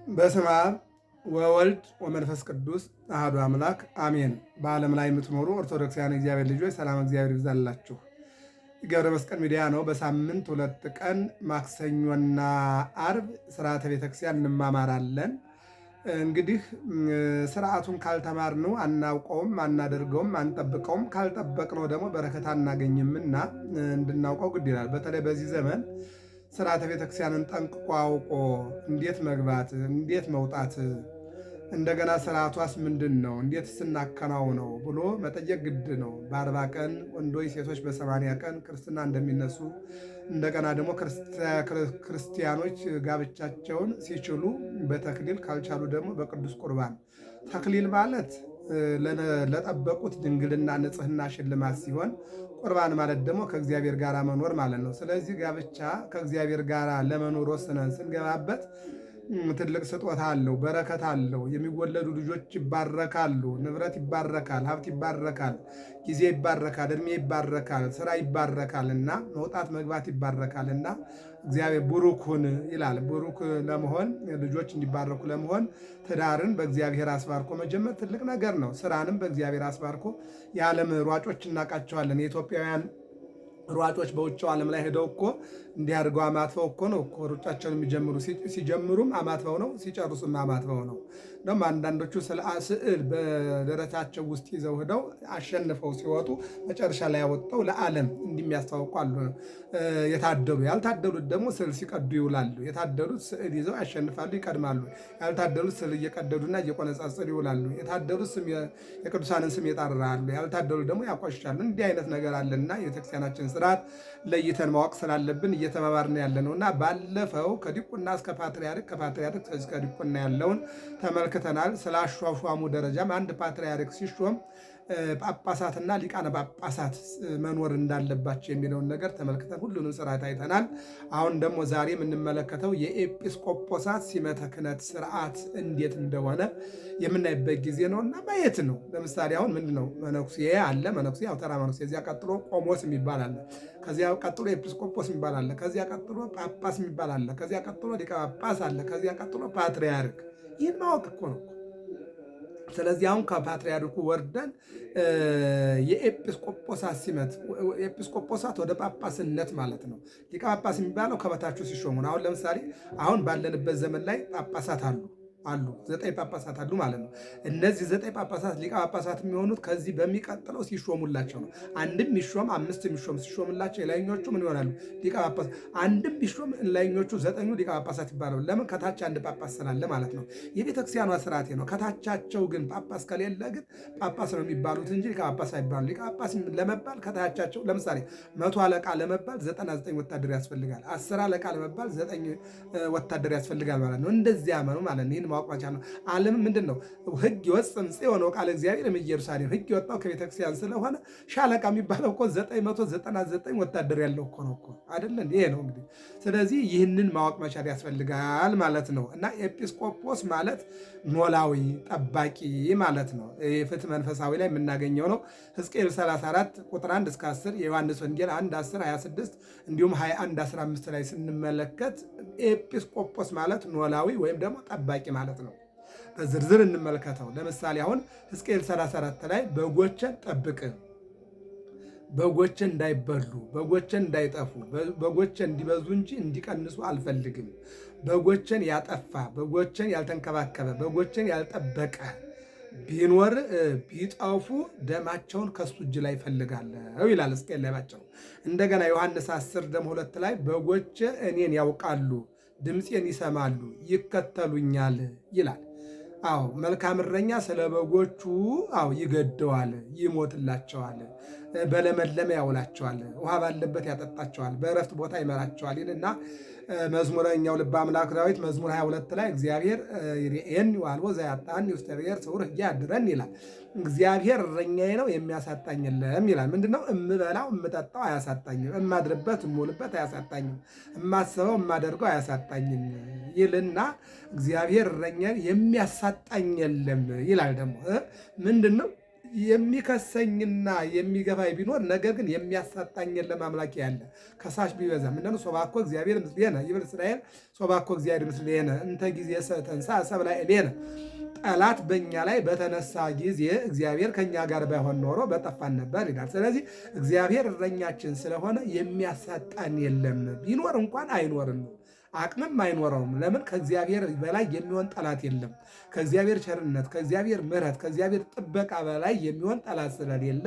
በስመ አብ ወወልድ ወመንፈስ ቅዱስ አሐዱ አምላክ አሜን። በዓለም ላይ የምትኖሩ ኦርቶዶክሳውያን እግዚአብሔር ልጆች ሰላም እግዚአብሔር ይብዛላችሁ። ገብረ መስቀል ሚዲያ ነው። በሳምንት 2 ቀን ማክሰኞና አርብ ስርዓተ ቤተክርስቲያን እንማማራለን። እንግዲህ ስርዓቱን ካልተማርነው አናውቀውም፣ አናደርገውም፣ አንጠብቀውም። ካልጠበቅነው ደግሞ በረከት አናገኝምና እንድናውቀው ግድ ይላል። በተለይ በዚህ ዘመን ስርዓተ ቤተክርስቲያንን ጠንቅቆ አውቆ እንዴት መግባት እንዴት መውጣት እንደገና ስርዓቷስ ምንድን ነው እንዴት ስናከናውነው ብሎ መጠየቅ ግድ ነው። በ40 ቀን ወንዶች ሴቶች በ80 ቀን ክርስትና እንደሚነሱ እንደገና ደግሞ ክርስቲያኖች ጋብቻቸውን ሲችሉ በተክሊል ካልቻሉ ደግሞ በቅዱስ ቁርባን። ተክሊል ማለት ለጠበቁት ድንግልና ንጽህና ሽልማት ሲሆን ቁርባን ማለት ደግሞ ከእግዚአብሔር ጋር መኖር ማለት ነው። ስለዚህ ጋብቻ ከእግዚአብሔር ጋር ለመኖር ወስነን ስንገባበት ትልቅ ስጦታ አለው፣ በረከት አለው። የሚወለዱ ልጆች ይባረካሉ፣ ንብረት ይባረካል፣ ሀብት ይባረካል፣ ጊዜ ይባረካል፣ እድሜ ይባረካል፣ ስራ ይባረካል እና መውጣት መግባት ይባረካል እና እግዚአብሔር ቡሩክ ሁን ይላል። ቡሩክ ለመሆን ልጆች እንዲባረኩ ለመሆን ትዳርን በእግዚአብሔር አስባርኮ መጀመር ትልቅ ነገር ነው። ስራንም በእግዚአብሔር አስባርኮ የዓለም ሯጮች እናውቃቸዋለን። የኢትዮጵያውያን ሯጮች በውጭው ዓለም ላይ ሄደው እኮ እንዲህ አድርገው አማትበው እኮ ነው ሩጫቸውን የሚጀምሩ። ሲጀምሩም አማትበው ነው፣ ሲጨርሱም አማትበው ነው። ደግሞ አንዳንዶቹ ስዕል በደረታቸው ውስጥ ይዘው ሄደው አሸንፈው ሲወጡ መጨረሻ ላይ ያወጣው ለዓለም እንደሚያስታውቁ አሉ። የታደሉ ያልታደሉት ደግሞ ስዕል ሲቀዱ ይውላሉ። የታደሉት ስዕል ይዘው ያሸንፋሉ፣ ይቀድማሉ። ያልታደሉት ስዕል እየቀደዱና እየቆነጻጸሉ ይውላሉ። የታደሉት የቅዱሳንን ስም ይጠራሉ፣ ያልታደሉት ደግሞ ያቆሻሉ። እንዲህ አይነት ነገር አለና የቤተክርስቲያናችን ስርዓት ለይተን ማወቅ ስላለብን እየተማማርን ያለ ነው እና ባለፈው ከዲቁና እስከ ፓትርያርክ ከፓትርያርክ እስከ ዲቁና ያለውን ተመልክተናል። ስለ አሿሿሙ ደረጃም አንድ ፓትርያርክ ሲሾም ጳጳሳትና ሊቃነ ጳጳሳት መኖር እንዳለባቸው የሚለውን ነገር ተመልክተን ሁሉንም ስርዓት አይተናል። አሁን ደግሞ ዛሬ የምንመለከተው የኤጲስቆጶሳት ሲመተ ክህነት ስርዓት እንዴት እንደሆነ የምናይበት ጊዜ ነው እና ማየት ነው። ለምሳሌ አሁን ምንድነው መነኩሴ አለ። መነኩሴ ያው ተራ መነኩሴ፣ እዚያ ቀጥሎ ቆሞስ የሚባል አለ። ከዚያ ቀጥሎ ኤጲስቆጶስ የሚባል አለ። ከዚያ ቀጥሎ ጳጳስ የሚባል አለ። ከዚያ ቀጥሎ ሊቀ ጳጳስ አለ። ከዚያ ቀጥሎ ፓትርያርክ። ይህን ማወቅ እኮ ነው። ስለዚህ አሁን ከፓትርያርኩ ወርደን የኤጲስቆጶሳት ሲመት፣ ኤጲስቆጶሳት ወደ ጳጳስነት ማለት ነው። ሊቀ ጳጳስ የሚባለው ከበታችሁ ሲሾሙ ነው። አሁን ለምሳሌ አሁን ባለንበት ዘመን ላይ ጳጳሳት አሉ 9 ጳጳሳት አሉ ማለት ነው። እነዚህ 9 ጳጳሳት ሊቀ ጳጳሳት የሚሆኑት ከዚህ በሚቀጥለው ሲሾሙላቸው ነው። አንድም ሚሾም 5 ሚሾም ሲሾምላቸው የላይኞቹ ምን ይሆናሉ? ሊቀ ጳጳስ። አንድም ቢሾም ላይኞቹ 9 ሊቀ ጳጳሳት ይባላሉ። ለምን? ከታች አንድ ጳጳስ ስላለ ማለት ነው። የቤተክርስቲያኗ ስርዓት ነው። ከታቻቸው ግን ጳጳስ ከሌለ ግን ጳጳስ ነው የሚባሉት እንጂ ሊቀ ጳጳስ አይባሉ። ሊቀ ጳጳስ ለመባል ከታቻቸው ለምሳሌ 100 አለቃ ለመባል 99 ወታደር ያስፈልጋል። 10 አለቃ ለመባል 9 ወታደር ያስፈልጋል ማለት ነው። እንደዚያ መኑ ማለት ነው። ማወቅ መቻል ነው። ዓለም ምንድን ነው? ሕግ ይወፅም ጽዮን ቃለ እግዚአብሔር እምኢየሩሳሌም። ሕግ የወጣው ከቤተክርስቲያን ስለሆነ ሻለቃ የሚባለው እኮ 999 ወታደር ያለው እኮ ነው እኮ አይደለ? ይሄ ነው እንግዲህ። ስለዚህ ይህንን ማወቅ መቻል ያስፈልጋል ማለት ነው። እና ኤጲስቆጶስ ማለት ኖላዊ ጠባቂ ማለት ነው። የፍትህ መንፈሳዊ ላይ የምናገኘው ነው። ሕዝቅኤል 34 ቁጥር 1 እስከ 10፣ የዮሐንስ ወንጌል 1 10 26 እንዲሁም 21 15 ላይ ስንመለከት ኤጲስቆጶስ ማለት ኖላዊ ወይም ደግሞ ጠባቂ ማለት ነው። በዝርዝር እንመልከተው። ለምሳሌ አሁን ሕዝቅኤል 34 ላይ በጎችን ጠብቅ፣ በጎችን እንዳይበሉ፣ በጎችን እንዳይጠፉ፣ በጎችን እንዲበዙ እንጂ እንዲቀንሱ አልፈልግም። በጎችን ያጠፋ፣ በጎችን ያልተንከባከበ፣ በጎችን ያልጠበቀ ቢኖር ቢጠፉ ደማቸውን ከሱ እጅ ላይ ፈልጋለሁ ይላል ሕዝቅኤል ላይ ባጭሩ። እንደገና ዮሐንስ 10 ደግሞ 2 ላይ በጎች እኔን ያውቃሉ፣ ድምፄን ይሰማሉ፣ ይከተሉኛል ይላል። አዎ መልካም እረኛ ስለ በጎቹ ይገደዋል፣ ይሞትላቸዋል፣ በለመለመ ያውላቸዋል፣ ውሃ ባለበት ያጠጣቸዋል፣ በእረፍት ቦታ ይመራቸዋል ይልና መዝሙረኛው ልበ አምላክ ዳዊት መዝሙር 22 ላይ እግዚአብሔር ይሬኤኒ ወአልቦ ዘያጣኒ ውስተ ብኤር ስውር ያድረን ይላል። እግዚአብሔር እረኛዬ ነው የሚያሳጣኝ የለም ይላል። ምንድነው? እምበላው እምጠጣው አያሳጣኝም፣ እማድርበት እምውልበት አያሳጣኝም፣ እማስበው እማደርገው አያሳጣኝም ይልና እግዚአብሔር እረኛዬ የሚያሳጣኝ የለም ይላል። ደግሞ ምንድነው? የሚከሰኝና የሚገፋኝ ቢኖር ነገር ግን የሚያሳጣኝ የለም አምላኬ ያለ ከሳሽ ቢበዛ ምንድነው ሶባኮ እግዚአብሔር ምስሌነ ይብል እስራኤል ሶባኮ እግዚአብሔር ምስሌነ እንተ ጊዜ ተንሳ ሰብእ ላዕሌነ ጠላት በእኛ ላይ በተነሳ ጊዜ እግዚአብሔር ከኛ ጋር ባይሆን ኖሮ በጠፋን ነበር ይላል። ስለዚህ እግዚአብሔር እረኛችን ስለሆነ የሚያሳጣን የለም። ቢኖር እንኳን አይኖርም፣ አቅምም አይኖረውም። ለምን? ከእግዚአብሔር በላይ የሚሆን ጠላት የለም። ከእግዚአብሔር ቸርነት፣ ከእግዚአብሔር ምሕረት፣ ከእግዚአብሔር ጥበቃ በላይ የሚሆን ጠላት ስለሌለ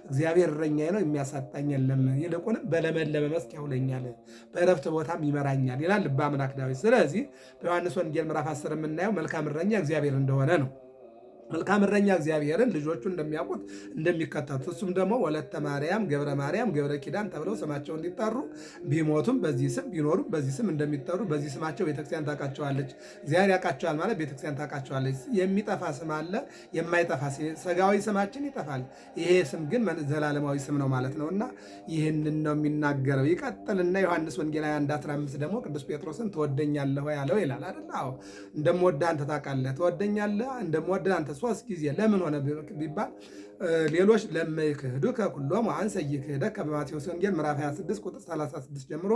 እግዚአብሔር እረኛዬ ነው፣ የሚያሳጣኝ የለም። ይልቁንም በለመለመ መስክ ያውለኛል፣ በዕረፍት ቦታም ይመራኛል ይላል ልበ አምላክ ዳዊት። ስለዚህ በዮሐንስ ወንጌል ምዕራፍ 10 የምናየው መልካም እረኛ እግዚአብሔር እንደሆነ ነው። መልካም እረኛ እግዚአብሔርን ልጆቹ እንደሚያውቁት እንደሚከተሉት እሱም ደግሞ ወለተ ማርያም፣ ገብረ ማርያም፣ ገብረ ኪዳን ተብለው ስማቸው እንዲጠሩ ቢሞቱም በዚህ ስም ቢኖሩም በዚህ ስም እንደሚጠሩ በዚህ ስማቸው ቤተክርስቲያን ታውቃቸዋለች። እግዚአብሔር ያውቃቸዋል ማለት ቤተክርስቲያን ታውቃቸዋለች። የሚጠፋ ስም አለ፣ የማይጠፋ ስጋዊ ስማችን ይጠፋል። ይሄ ስም ግን ዘላለማዊ ስም ነው ማለት ነው እና ይህንን ነው የሚናገረው። ይቀጥልና ዮሐንስ ወንጌል 1:15 ደግሞ ቅዱስ ጴጥሮስን ትወደኛለህ ያለው ይላል አይደል? አዎ እንደምወድህ አንተ ታውቃለህ። ትወደኛለህ እንደምወድህ አንተ ሶስት ጊዜ ለምን ሆነ ቢባል ሌሎች ለመይክህዱከ ኩሎሙ አንሰ ይክህደከ በማቴዎስ ወንጌል ምዕራፍ 26 ቁጥር 36 ጀምሮ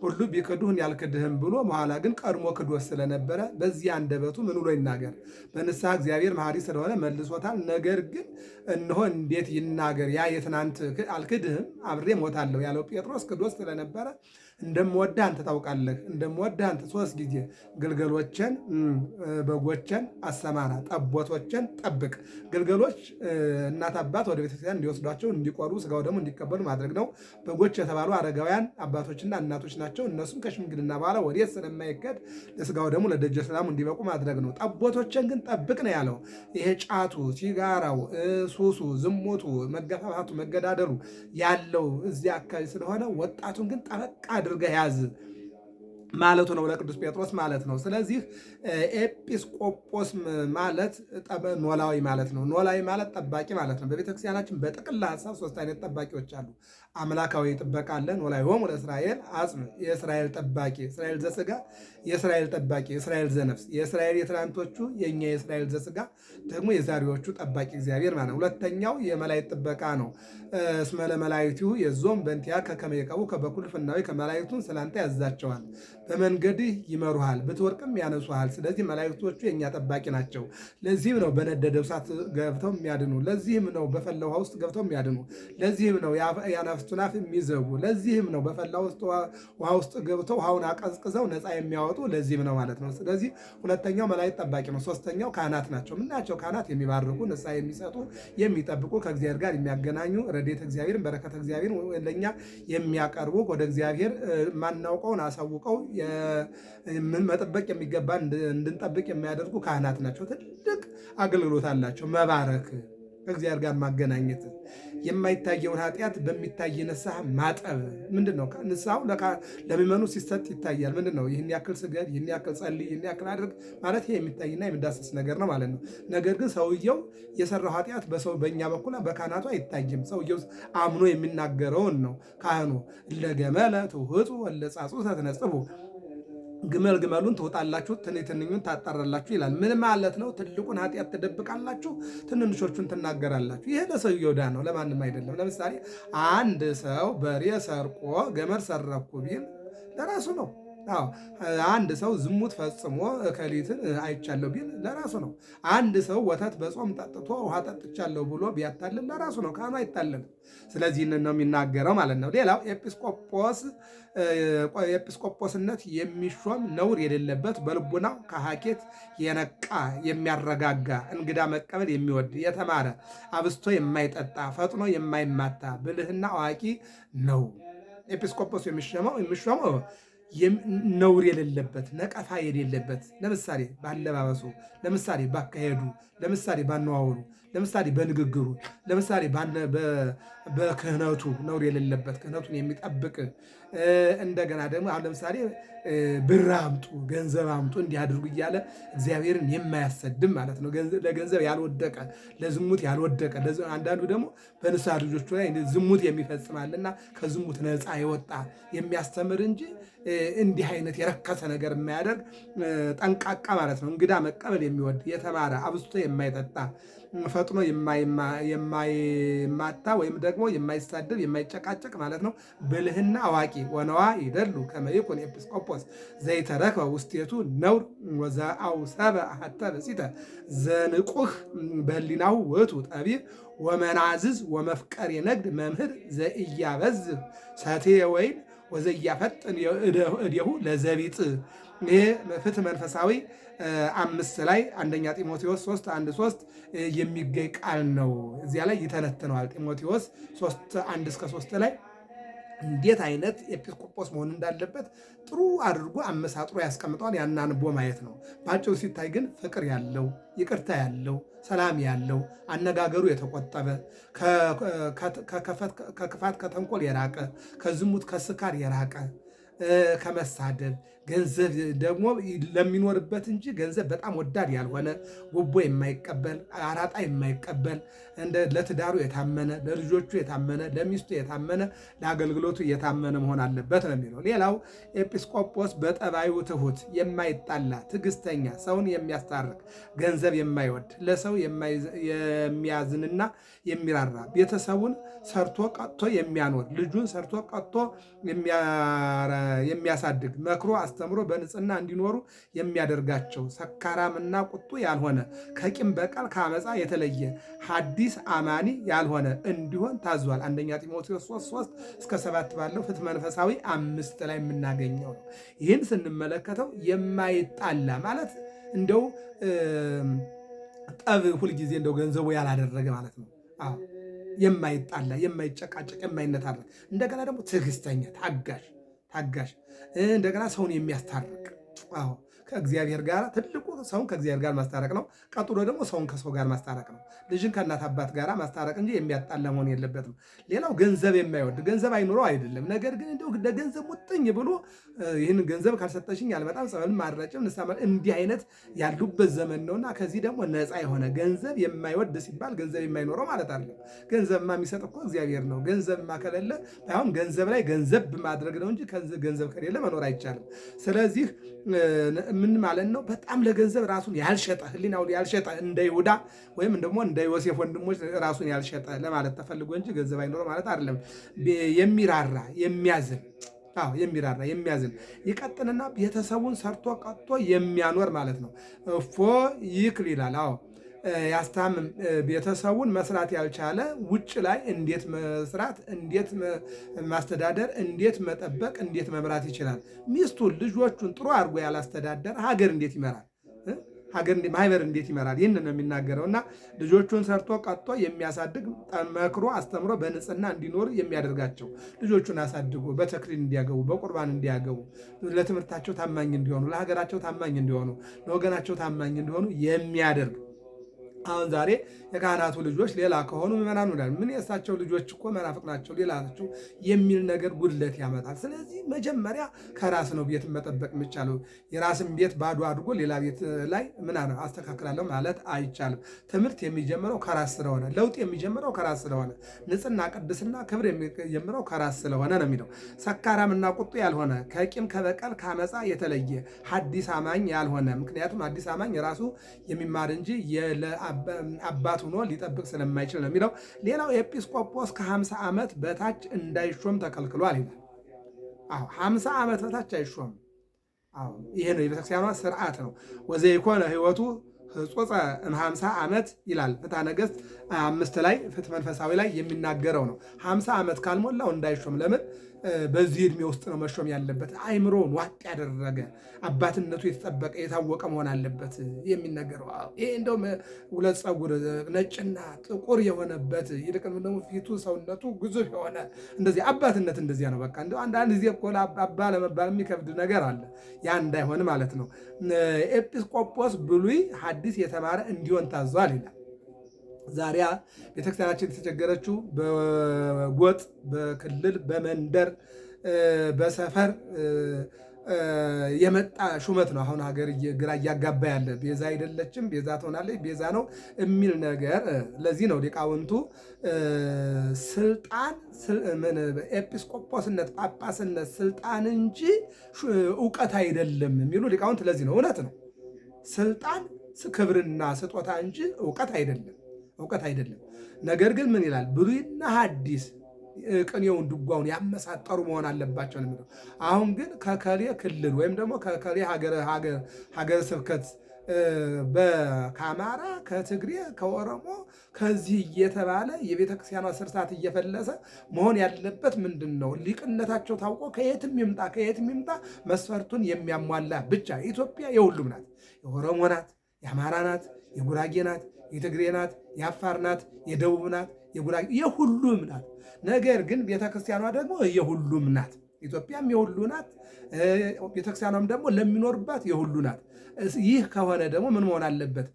ሁሉ ቢክዱህን ያልክድህም ብሎ በኋላ ግን ቀድሞ ክዶት ስለነበረ በዚህ አንደበቱ ምን ብሎ ይናገር? በንስሐ እግዚአብሔር መሐሪ ስለሆነ መልሶታል። ነገር ግን እነሆ እንዴት ይናገር? ያ የትናንት አልክድህም አብሬ ሞታለሁ ያለው ጴጥሮስ ክዶት ስለነበረ እንደምወድህ አንተ ታውቃለህ፣ እንደምወድህ አንተ ሶስት ጊዜ ግልገሎችን በጎችን አሰማራ፣ ጠቦቶችን ጠብቅ። ግልገሎች እናት አባት ወደ ቤተክርስቲያን እንዲወስዷቸው እንዲቆርቡ ስጋው ደግሞ እንዲቀበሉ ማድረግ ነው። በጎች የተባሉ አረጋውያን አባቶችና እናቶች ናቸው። እነሱም ከሽምግልና በኋላ ወዴት ስለማይከድ ለስጋው ደግሞ ለደጀ ሰላሙ እንዲበቁ ማድረግ ነው። ጠቦቶችን ግን ጠብቅ ነው ያለው። ይሄ ጫቱ፣ ሲጋራው፣ ሱሱ፣ ዝሙቱ፣ መገፋፋቱ፣ መገዳደሉ ያለው እዚያ አካባቢ ስለሆነ ወጣቱን ግን ጠበቅ አድርገህ ያዝ ማለቱ ነው ለቅዱስ ጴጥሮስ ማለት ነው። ስለዚህ ኤጲስቆጶስ ማለት ኖላዊ ማለት ነው። ኖላዊ ማለት ጠባቂ ማለት ነው። በቤተክርስቲያናችን በጥቅል ሀሳብ ሶስት አይነት ጠባቂዎች አሉ። አምላካዊ ጥበቃ አለ። ኖላዊሆሙ ለእስራኤል አጽም፣ የእስራኤል ጠባቂ፣ እስራኤል ዘሥጋ፣ የእስራኤል ጠባቂ፣ የእስራኤል ዘነፍስ። የእስራኤል የትናንቶቹ የእኛ የእስራኤል ዘሥጋ ደግሞ የዛሬዎቹ ጠባቂ እግዚአብሔር ማለት ነው። ሁለተኛው የመላእክት ጥበቃ ነው። እስመ ለመላእክቲሁ የዞም በእንቲአከ ከመ ይዕቀቡ ከበኩሉ ፍናዊ ከመላእክቱን ስላንተ ያዛቸዋል፣ በመንገድህ ይመሩሃል፣ ብትወድቅም ያነሱሃል። ስለዚህ መላእክቶቹ የእኛ ጠባቂ ናቸው። ለዚህም ነው በነደደ እሳት ገብተው የሚያድኑ፣ ለዚህም ነው በፈላ ውሃ ውስጥ ገብተው የሚያድኑ፣ ለዚህም ነው የአናፍስቱን አፍ የሚዘጉ፣ ለዚህም ነው በፈላ ውሃ ውስጥ ገብተው ውሃውን አቀዝቅዘው ነፃ የሚያወጡ፣ ለዚህም ነው ማለት ነው። ስለዚህ ሁለተኛው መላእክት ጠባቂ ነው። ሶስተኛው ካህናት ናቸው። ምናቸው? ካህናት የሚባርኩ፣ ንስሐ የሚሰጡ፣ የሚጠብቁ፣ ከእግዚአብሔር ጋር የሚያገናኙ፣ ረድኤተ እግዚአብሔርን በረከተ እግዚአብሔር ለእኛ የሚያቀርቡ፣ ወደ እግዚአብሔር ማናውቀውን አሳውቀው መጠበቅ የሚገባ እንድንጠብቅ የሚያደርጉ ካህናት ናቸው። ትልቅ አገልግሎት አላቸው። መባረክ፣ ከእግዚአብሔር ጋር ማገናኘት፣ የማይታየውን ኃጢአት በሚታይ ንስሐ ማጠብ። ምንድን ነው ንስሐው? ለሚመኑ ሲሰጥ ይታያል። ምንድን ነው? ይህን ያክል ስገድ፣ ይህን ያክል ጸልይ፣ ይህን ያክል አድርግ ማለት ይሄ የሚታይና የሚዳሰስ ነገር ነው ማለት ነው። ነገር ግን ሰውየው የሰራው ኃጢአት በእኛ በኩል በካህናቱ አይታይም። ሰውየው አምኖ የሚናገረውን ነው። ካህኑ እለገመለ ትውህጡ ወለጻጹ ተነጽቡ፣ ግመሉን ትውጣላችሁ፣ ትንኙን ታጣራላችሁ ይላል። ምን ማለት ነው? ትልቁን ኃጢአት ትደብቃላችሁ፣ ትንንሾቹን ትናገራላችሁ። ይሄ ለሰውየው ዕዳ ነው፣ ለማንም አይደለም። ለምሳሌ አንድ ሰው በሬ ሰርቆ ገመድ ሰረኩ ቢል ለራሱ ነው። አንድ ሰው ዝሙት ፈጽሞ እከሊትን አይቻለሁ ቢል ለራሱ ነው። አንድ ሰው ወተት በጾም ጠጥቶ ውሃ ጠጥቻለሁ ብሎ ቢያታልል ለራሱ ነው። ካህኑ አይታለልም። ስለዚህ ይህንን ነው የሚናገረው ማለት ነው። ሌላው ኤጲስቆጶስነት የሚሾም ነውር የሌለበት በልቡናው ከሐኬት የነቃ የሚያረጋጋ፣ እንግዳ መቀበል የሚወድ የተማረ፣ አብስቶ የማይጠጣ፣ ፈጥኖ የማይማታ፣ ብልህና አዋቂ ነው። ኤጲስቆጶስ የሚሾመው ነውር የሌለበት፣ ነቀፋ የሌለበት፣ ለምሳሌ ባለባበሱ፣ ለምሳሌ ባካሄዱ፣ ለምሳሌ ባነዋወሩ፣ ለምሳሌ በንግግሩ፣ ለምሳሌ በክህነቱ ነውር የሌለበት፣ ክህነቱን የሚጠብቅ እንደገና ደግሞ አሁን ለምሳሌ ብር አምጡ፣ ገንዘብ አምጡ እንዲያድርጉ እያለ እግዚአብሔርን የማያሰድም ማለት ነው። ለገንዘብ ያልወደቀ፣ ለዝሙት ያልወደቀ፣ አንዳንዱ ደግሞ በንስሐ ልጆቹ ላይ ዝሙት የሚፈጽማልና ከዝሙት ነፃ የወጣ የሚያስተምር እንጂ እንዲህ አይነት የረከሰ ነገር የማያደርግ ጠንቃቃ ማለት ነው። እንግዳ መቀበል የሚወድ የተማረ አብዝቶ የማይጠጣ ፈጥኖ የማይማታ ወይም ደግሞ የማይሳደብ የማይጨቃጨቅ ማለት ነው። ብልህና አዋቂ ወነዋ ይደሉ ከመ ይኩን ኤጲስቆጶስ ዘይተረከበ ውስቴቱ ነውር ወዘአውሰበ አሐተ ብእሲተ ዘንቁህ በህሊናሁ ውእቱ ጠቢብ ወመናዝዝ ወመፍቀር የነግድ መምህር ዘኢያበዝህ ሰትየ ወይን ወዘያፈጥን እዴሁ ለዘቢጥ። ይሄ ፍትሕ መንፈሳዊ 5 ላይ አንደኛ ጢሞቴዎስ 3:1-3 የሚገኝ ቃል ነው። እዚያ ላይ ይተነትነዋል። ጢሞቴዎስ 3:1-3 ላይ እንዴት አይነት ኤጲስቆጶስ መሆን እንዳለበት ጥሩ አድርጎ አመሳጥሮ ያስቀምጠዋል። ያን አንቦ ማየት ነው። በአጭሩ ሲታይ ግን ፍቅር ያለው፣ ይቅርታ ያለው፣ ሰላም ያለው፣ አነጋገሩ የተቆጠበ፣ ከክፋት ከተንኮል የራቀ፣ ከዝሙት ከስካር የራቀ፣ ከመሳደብ ገንዘብ ደግሞ ለሚኖርበት እንጂ ገንዘብ በጣም ወዳድ ያልሆነ፣ ጉቦ የማይቀበል፣ አራጣ የማይቀበል፣ ለትዳሩ የታመነ፣ ለልጆቹ የታመነ፣ ለሚስቱ የታመነ፣ ለአገልግሎቱ የታመነ መሆን አለበት ነው የሚለው። ሌላው ኤጲስቆጶስ በጠባዩ ትሁት፣ የማይጣላ፣ ትዕግስተኛ፣ ሰውን የሚያስታርቅ፣ ገንዘብ የማይወድ፣ ለሰው የሚያዝንና የሚራራ፣ ቤተሰቡን ሰርቶ ቀጥቶ የሚያኖር፣ ልጁን ሰርቶ ቀጥቶ የሚያሳድግ፣ መክሮ አስተምሮ በንጽህና እንዲኖሩ የሚያደርጋቸው፣ ሰካራምና ቁጡ ያልሆነ፣ ከቂም በቀል ከአመፃ የተለየ፣ ሐዲስ አማኒ ያልሆነ እንዲሆን ታዟል። አንደኛ ጢሞቴዎስ 3:3-7 ባለው ፍትሕ መንፈሳዊ 5 ላይ የምናገኘው ነው። ይህን ስንመለከተው የማይጣላ ማለት እንደው ጠብ ሁልጊዜ እንደው ገንዘቡ ያላደረገ ማለት ነው። የማይጣላ፣ የማይጨቃጨቅ፣ የማይነታረክ፣ እንደገና ደግሞ ትዕግስተኛ፣ ታጋሽ፣ እንደገና ሰውን የሚያስታርቅ። ከእግዚአብሔር ጋር ትልቁ ሰውን ከእግዚአብሔር ጋር ማስታረቅ ነው። ቀጥሎ ደግሞ ሰውን ከሰው ጋር ማስታረቅ ነው። ልጅን ከእናት አባት ጋር ማስታረቅ እንጂ የሚያጣላ መሆን የለበትም። ሌላው ገንዘብ የማይወድ፣ ገንዘብ አይኑረው አይደለም፣ ነገር ግን እንደው ለገንዘብ ሙጥኝ ብሎ ይህን ገንዘብ ካልሰጠሽኝ አልመጣም፣ ጸበል ማድረጭም ንሳ እንዲህ አይነት ያሉበት ዘመን ነውና ከዚህ ደግሞ ነፃ የሆነ ገንዘብ የማይወድ ሲባል ገንዘብ የማይኖረው ማለት አይደለም። ገንዘብማ የሚሰጥ እኮ እግዚአብሔር ነው። ገንዘብማ ከሌለ ባይሆን ገንዘብ ላይ ገንዘብ ማድረግ ነው እንጂ ገንዘብ ከሌለ መኖር አይቻልም። ስለዚህ ምን ማለት ነው? በጣም ለገንዘብ ራሱን ያልሸጠ፣ ህሊናውን ያልሸጠ እንደ ይሁዳ ወይም ደግሞ እንደ ዮሴፍ ወንድሞች ራሱን ያልሸጠ ለማለት ተፈልጎ እንጂ ገንዘብ አይኖረው ማለት አይደለም። የሚራራ የሚያዝን ይቀጥልና ቤተሰቡን ሰርቶ ቀጥቶ የሚያኖር ማለት ነው። እፎ ይክል ይላል። ያስታምም ቤተሰቡን መስራት ያልቻለ ውጭ ላይ እንዴት መስራት፣ እንዴት ማስተዳደር፣ እንዴት መጠበቅ፣ እንዴት መምራት ይችላል? ሚስቱን ልጆቹን ጥሩ አድርጎ ያላስተዳደር ሀገር እንዴት ይመራል? ማህበር እንዴት ይመራል? ይህን ነው የሚናገረው። እና ልጆቹን ሰርቶ ቀጥቶ የሚያሳድግ መክሮ አስተምሮ በንጽህና እንዲኖሩ የሚያደርጋቸው፣ ልጆቹን አሳድጎ በተክሊል እንዲያገቡ፣ በቁርባን እንዲያገቡ፣ ለትምህርታቸው ታማኝ እንዲሆኑ፣ ለሀገራቸው ታማኝ እንዲሆኑ፣ ለወገናቸው ታማኝ እንዲሆኑ የሚያደርግ። አሁን ዛሬ የካህናቱ ልጆች ሌላ ከሆኑ ምዕመናኑ ምን የእሳቸው ልጆች እኮ መናፍቅ ናቸው ሌላ ናቸው የሚል ነገር ጉድለት ያመጣል። ስለዚህ መጀመሪያ ከራስ ነው ቤት መጠበቅ የሚቻለው። የራስን ቤት ባዶ አድርጎ ሌላ ቤት ላይ ምን አስተካክላለሁ ማለት አይቻልም። ትምህርት የሚጀምረው ከራስ ስለሆነ፣ ለውጥ የሚጀምረው ከራስ ስለሆነ፣ ንጽህና፣ ቅድስና፣ ክብር የሚጀምረው ከራስ ስለሆነ ነው የሚለው። ሰካራምና ቁጡ ያልሆነ፣ ከቂም ከበቀል ከአመፃ የተለየ፣ ሐዲስ አማኝ ያልሆነ። ምክንያቱም አዲስ አማኝ ራሱ የሚማር እንጂ አባት ሆኖ ሊጠብቅ ስለማይችል ነው የሚለው። ሌላው ኤጲስቆጶስ ከ50 ዓመት በታች እንዳይሾም ተከልክሏል ይላል። 50 ዓመት በታች አይሾም። ይሄ ነው የቤተክርስቲያኗ ስርዓት ነው። ወዘይኮነ ሕይወቱ ሕጹጸ እም50 ዓመት ይላል ፍትሐ ነገሥት 5 ላይ ፍትሕ መንፈሳዊ ላይ የሚናገረው ነው። 50 ዓመት ካልሞላው እንዳይሾም። ለምን? በዚህ ዕድሜ ውስጥ ነው መሾም ያለበት። አይምሮውን ዋጥ ያደረገ አባትነቱ የተጠበቀ የታወቀ መሆን አለበት የሚነገረው። ይሄ እንደውም ሁለት ፀጉር ነጭና ጥቁር የሆነበት ይልቅም ደግሞ ፊቱ ሰውነቱ ግዙፍ የሆነ እንደዚህ አባትነት እንደዚያ ነው። በቃ እንደው አንዳንድ ጊዜ እኮ አባ ለመባል የሚከብድ ነገር አለ። ያ እንዳይሆን ማለት ነው። ኤጲስቆጶስ ብሉይ ሐዲስ የተማረ እንዲሆን ታዟል ይላል። ዛሬያ ቤተክርስቲያናችን የተቸገረችው በጎጥ በክልል በመንደር በሰፈር የመጣ ሹመት ነው። አሁን ሀገር ግራ እያጋባ ያለ ቤዛ አይደለችም፣ ቤዛ ትሆናለች፣ ቤዛ ነው የሚል ነገር። ለዚህ ነው ሊቃውንቱ ስልጣን ኤጲስቆጶስነት፣ ጳጳስነት ስልጣን እንጂ እውቀት አይደለም የሚሉ ሊቃውንት። ለዚህ ነው እውነት ነው። ስልጣን ክብርና ስጦታ እንጂ እውቀት አይደለም፣ እውቀት አይደለም። ነገር ግን ምን ይላል ብሉይና ሐዲስ ቅኔውን ድጓውን ያመሳጠሩ መሆን አለባቸው ነው የሚለው። አሁን ግን ከከሌ ክልል ወይም ደግሞ ከከሌ ሀገረ ስብከት ከአማራ፣ ከትግሬ፣ ከኦሮሞ ከዚህ እየተባለ የቤተ ክርስቲያኗ ስርዓት እየፈለሰ መሆን ያለበት ምንድን ነው? ሊቅነታቸው ታውቆ ከየትም ይምጣ መስፈርቱን የሚያሟላ ብቻ። ኢትዮጵያ የሁሉም ናት። የኦሮሞ ናት፣ የአማራ ናት፣ የጉራጌ ናት፣ የትግሬ ናት፣ የአፋር ናት፣ የደቡብ ናት፣ የጉራጌ የሁሉም ናት። ነገር ግን ቤተክርስቲያኗ ደግሞ የሁሉም ናት። ኢትዮጵያም የሁሉ ናት። ቤተክርስቲያኗም ደግሞ ለሚኖርባት የሁሉ ናት። ይህ ከሆነ ደግሞ ምን መሆን አለበት?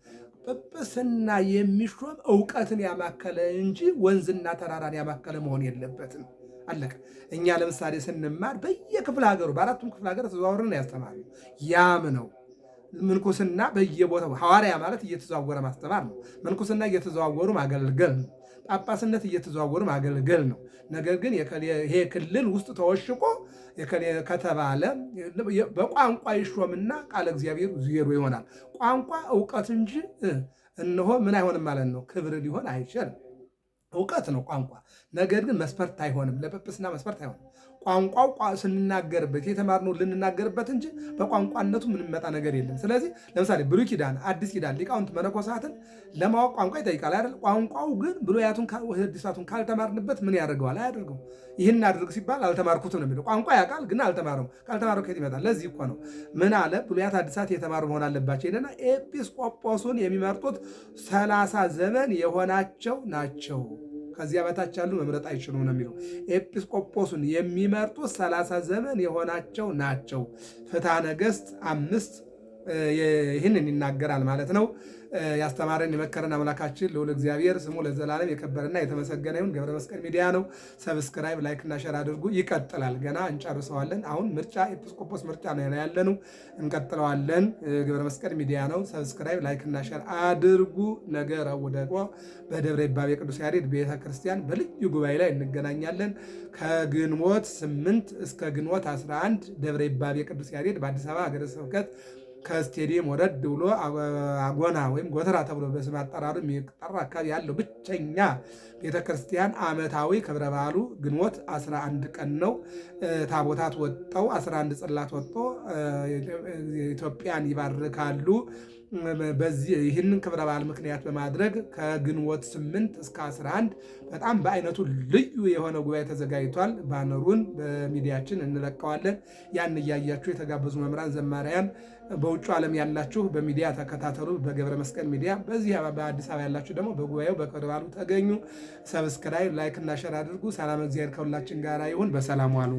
ጵጵስና የሚሾም እውቀትን ያማከለ እንጂ ወንዝና ተራራን ያማከለ መሆን የለበትም። አለቀ። እኛ ለምሳሌ ስንማር በየክፍለ ሀገሩ በአራቱም ክፍለ ሀገር ተዘዋውረን ያስተማሩ ያም ነው። ምንኩስና በየቦታው ሐዋርያ ማለት እየተዘዋወረ ማስተማር ነው። ምንኩስና እየተዘዋወሩ ማገልገል ነው። ጳጳስነት እየተዘዋወሩ ማገልገል ነው። ነገር ግን ይሄ ክልል ውስጥ ተወሽቆ ከተባለ በቋንቋ ይሾምና ቃለ እግዚአብሔር ዜሮ ይሆናል። ቋንቋ እውቀት እንጂ እነሆ ምን አይሆንም ማለት ነው፣ ክብር ሊሆን አይችልም። እውቀት ነው ቋንቋ። ነገር ግን መስፈርት አይሆንም፣ ለጵጵስና መስፈርት አይሆንም። ቋንቋው ስንናገርበት የተማርነው ልንናገርበት እንጂ በቋንቋነቱ ምንመጣ ነገር የለም። ስለዚህ ለምሳሌ ብሉይ ኪዳን፣ አዲስ ኪዳን ሊቃውንት መነኮሳትን ለማወቅ ቋንቋ ይጠይቃል አይደል? ቋንቋው ግን ብሉያቱን ሐዲሳቱን ካልተማርንበት ምን ያደርገዋል? አያደርገው። ይህን አድርግ ሲባል አልተማርኩትም ነው የሚለው። ቋንቋ ያውቃል ግን አልተማረም። ካልተማረው ከየት ይመጣል? ለዚህ እኮ ነው ምን አለ ብሉያት ሐዲሳት የተማሩ መሆን አለባቸው ይልና ኤጲስቆጶሱን የሚመርጡት 30 ዘመን የሆናቸው ናቸው። ከዚያ በታች ያሉ መምረጥ አይችሉም ነው የሚለው። ኤጲስቆጶሱን የሚመርጡት 30 ዘመን የሆናቸው ናቸው። ፍትሐ ነገሥት 5 ይህንን ይናገራል ማለት ነው። ያስተማረን የመከረን አምላካችን ልዑል እግዚአብሔር ስሙ ለዘላለም የከበረና የተመሰገነ ይሁን። ገብረ መስቀል ሚዲያ ነው። ሰብስክራይብ፣ ላይክ እና ሸር አድርጉ። ይቀጥላል፣ ገና እንጨርሰዋለን። አሁን ምርጫ ኤጲስቆጶስ ምርጫ ነው ያለነው፣ እንቀጥለዋለን። ገብረ መስቀል ሚዲያ ነው። ሰብስክራይብ፣ ላይክ እና ሸር አድርጉ። ነገ ረቡዕ ደግሞ በደብረ ይባቤ ቅዱስ ያሬድ ቤተክርስቲያን በልዩ ጉባኤ ላይ እንገናኛለን። ከግንቦት 8 እስከ ግንቦት 11 ደብረ ይባቤ ቅዱስ ያሬድ በአዲስ አበባ ሀገረ ስብከት ከስቴዲየም ወረድ ብሎ አጎና ወይም ጎተራ ተብሎ በስም አጠራሩ የሚጠራ አካባቢ ያለው ብቸኛ ቤተክርስቲያን ዓመታዊ ክብረ በዓሉ ግንቦት 11 ቀን ነው። ታቦታት ወጥተው 11 ጽላት ወጥቶ ኢትዮጵያን ይባርካሉ። ይህንን ክብረ በዓል ምክንያት በማድረግ ከግንቦት 8 እስከ 11 በጣም በአይነቱ ልዩ የሆነ ጉባኤ ተዘጋጅቷል። ባነሩን በሚዲያችን እንለቀዋለን። ያን እያያችሁ የተጋበዙ መምህራን፣ ዘማሪያን በውጭ ዓለም ያላችሁ በሚዲያ ተከታተሉ፣ በገብረ መስቀል ሚዲያ። በዚህ በአዲስ አበባ ያላችሁ ደግሞ በጉባኤው በክብረ በዓሉ ተገኙ። ሰብስክራይብ፣ ላይክ እና ሸር አድርጉ። ሰላም እግዚአብሔር ከሁላችን ጋር ይሁን። በሰላም ዋሉ።